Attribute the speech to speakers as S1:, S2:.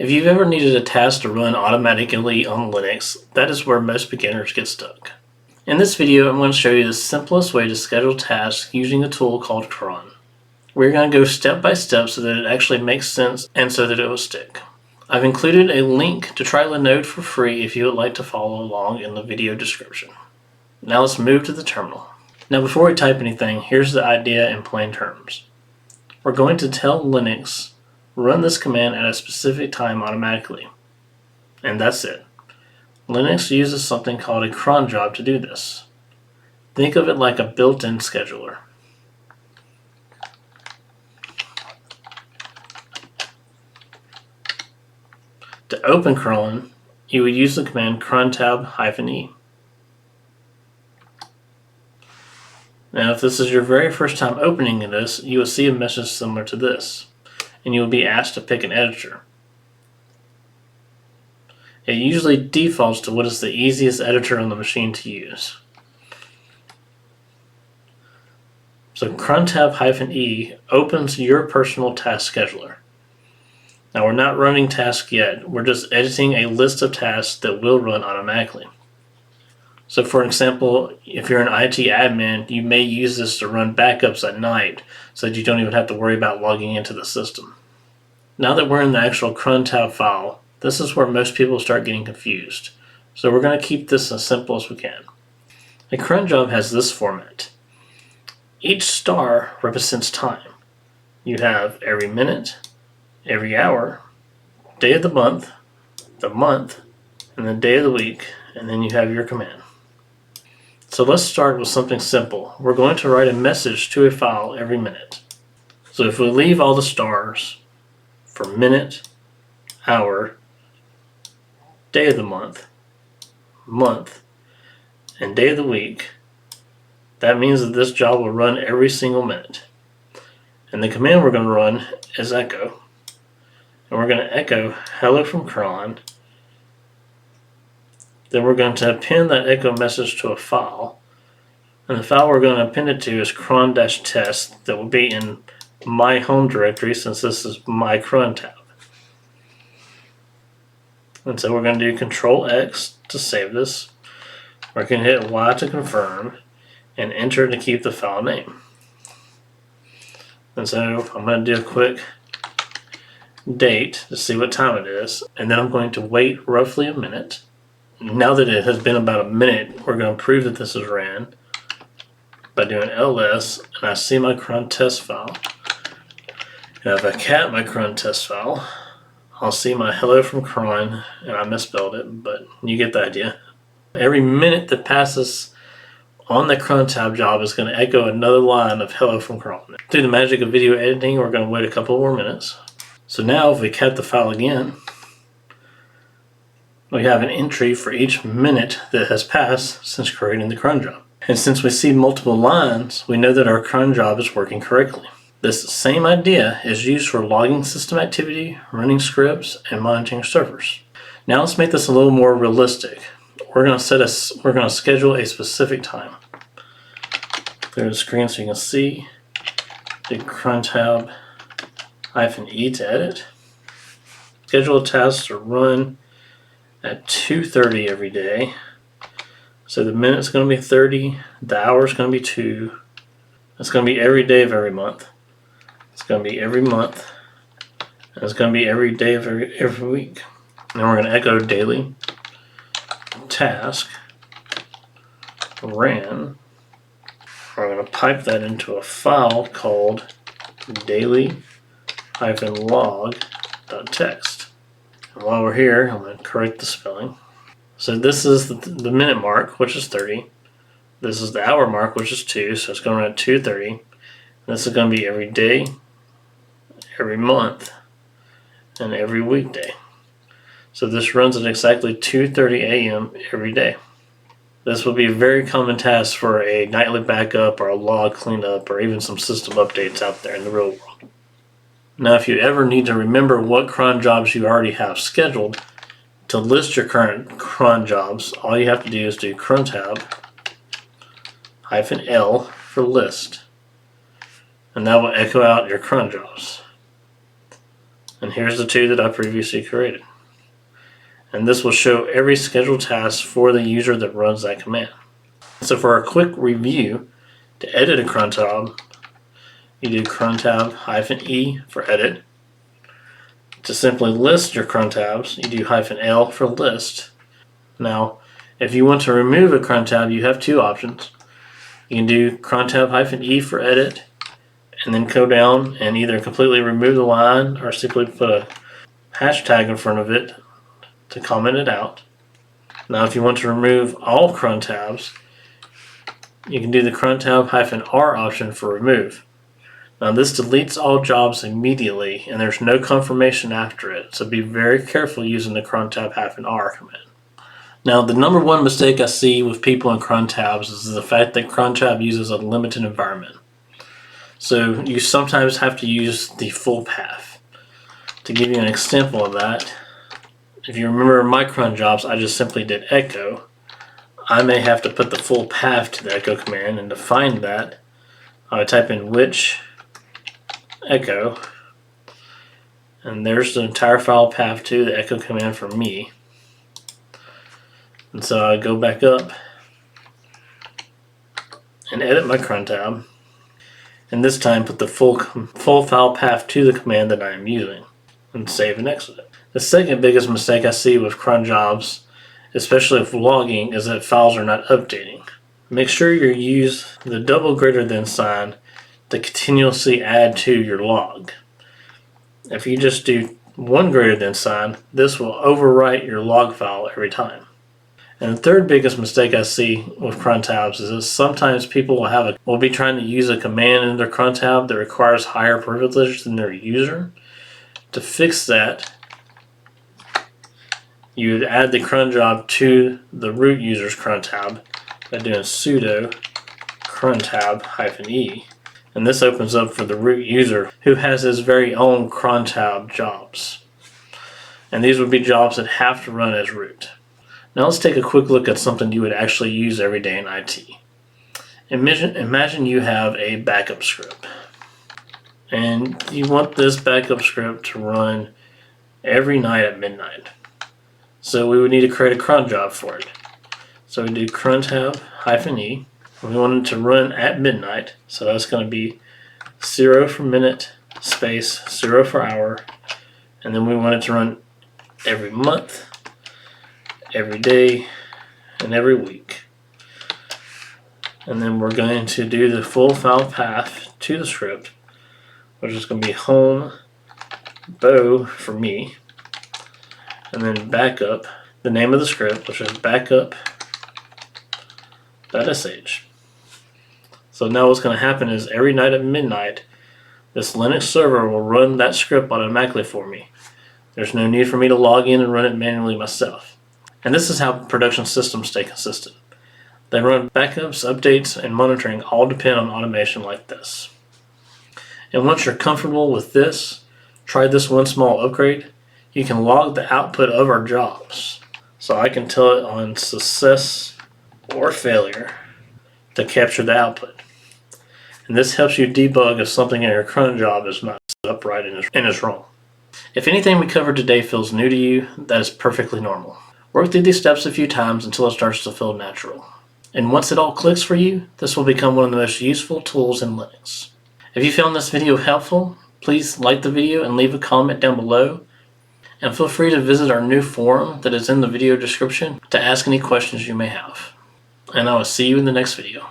S1: If you've ever needed a task to run automatically on Linux, that is where most beginners get stuck. In this video, I'm going to show you the simplest way to schedule tasks using a tool called cron. We're going to go step by step so that it actually makes sense and so that it will stick. I've included a link to try Linode for free if you would like to follow along in the video description. Now let's move to the terminal. Now before we type anything, here's the idea in plain terms. We're going to tell Linux, run this command at a specific time automatically. And that's it. Linux uses something called a cron job to do this. Think of it like a built-in scheduler. To open cron, you would use the command crontab-e. Now if this is your very first time opening this, you will see a message similar to this, and you will be asked to pick an editor. It usually defaults to what is the easiest editor on the machine to use. So crontab-e opens your personal task scheduler. Now we're not running tasks yet, we're just editing a list of tasks that will run automatically. So for example, if you're an IT admin, you may use this to run backups at night so that you don't even have to worry about logging into the system. Now that we're in the actual crontab file, this is where most people start getting confused. So we're going to keep this as simple as we can. A cron job has this format. Each star represents time. You have every minute, every hour, day of the month, and the day of the week, and then you have your command. So let's start with something simple. We're going to write a message to a file every minute. So if we leave all the stars for minute, hour, day of the month, and day of the week, that means that this job will run every single minute. And the command we're going to run is echo. And we're going to echo hello from cron. Then we're going to append that echo message to a file. And the file we're going to append it to is cron-test that will be in my home directory since this is my cron tab. And so we're going to do Control X to save this. We're going to hit Y to confirm and enter to keep the file name. And so I'm going to do a quick date to see what time it is, and then I'm going to wait roughly a minute. Now that it has been about a minute, we're going to prove that this is ran by doing ls, and I see my cron test file. And if I cat my cron test file, I'll see my hello from cron, and I misspelled it, but you get the idea. Every minute that passes on the crontab job is going to echo another line of hello from cron. Through the magic of video editing, we're going to wait a couple more minutes. So now if we cat the file again, we have an entry for each minute that has passed since creating the cron job. And since we see multiple lines, we know that our cron job is working correctly. This same idea is used for logging system activity, running scripts, and monitoring servers. Now let's make this a little more realistic. We're going to schedule a specific time. Clear the screen so you can see. Do crontab-e to edit. Schedule a task to run at 2:30 every day. So the minute's going to be 30, the hour's going to be 2. It's going to be every day of every month. It's going to be every month. And it's going to be every day of every week. And we're going to echo daily task ran. We're going to pipe that into a file called daily-log.txt. And while we're here, I'm going to correct the spelling. So this is the minute mark, which is 30. This is the hour mark, which is 2, so it's going to run at 2:30. This is going to be every day, every month, and every weekday. So this runs at exactly 2:30 a.m. every day. This will be a very common task for a nightly backup or a log cleanup or even some system updates out there in the real world. Now if you ever need to remember what cron jobs you already have scheduled, to list your current cron jobs, all you have to do is do crontab-L for list. And that will echo out your cron jobs. And here's the two that I previously created. And this will show every scheduled task for the user that runs that command. So for a quick review, to edit a crontab, you do crontab-E for edit. To simply list your crontabs, you do -L for list. Now, if you want to remove a crontab, you have two options. You can do crontab-E for edit, and then go down and either completely remove the line or simply put a hashtag in front of it to comment it out. Now, if you want to remove all crontabs, you can do the crontab-R option for remove. Now, this deletes all jobs immediately, and there's no confirmation after it, so be very careful using the crontab-R command. Now, the number one mistake I see with people in crontabs is the fact that crontab uses a limited environment. So you sometimes have to use the full path. To give you an example of that, if you remember my cron jobs, I just simply did echo. I may have to put the full path to the echo command, and to find that, I would type in which echo, and there's the entire file path to the echo command for me. And so I go back up and edit my crontab, and this time put the full file path to the command that I am using, and save and exit it. The second biggest mistake I see with cron jobs, especially with logging, is that files are not updating. Make sure you use the double greater than sign to continuously add to your log. If you just do one greater than sign, this will overwrite your log file every time. And the third biggest mistake I see with crontabs is that sometimes people will be trying to use a command in their crontab that requires higher privilege than their user. To fix that, you would add the cron job to the root user's crontab by doing sudo crontab-E. And this opens up for the root user who has his very own crontab jobs. And these would be jobs that have to run as root. Now let's take a quick look at something you would actually use every day in IT. Imagine you have a backup script. And you want this backup script to run every night at midnight. So we would need to create a cron job for it. So we do crontab-E. We want it to run at midnight, so that's going to be 0 for minute, space, 0 for hour, and then we want it to run every month, every day, and every week. And then we're going to do the full file path to the script, which is going to be home bow for me, and then backup, the name of the script, which is backup.sh. So now what's going to happen is every night at midnight, this Linux server will run that script automatically for me. There's no need for me to log in and run it manually myself. And this is how production systems stay consistent. They run backups, updates, and monitoring all depend on automation like this. And once you're comfortable with this, try this one small upgrade. You can log the output of our jobs. So I can tell it on success or failure to capture the output. And this helps you debug if something in your cron job is not set up right and is wrong. If anything we covered today feels new to you, that is perfectly normal. Work through these steps a few times until it starts to feel natural. And once it all clicks for you, this will become one of the most useful tools in Linux. If you found this video helpful, please like the video and leave a comment down below. And feel free to visit our new forum that is in the video description to ask any questions you may have. And I will see you in the next video.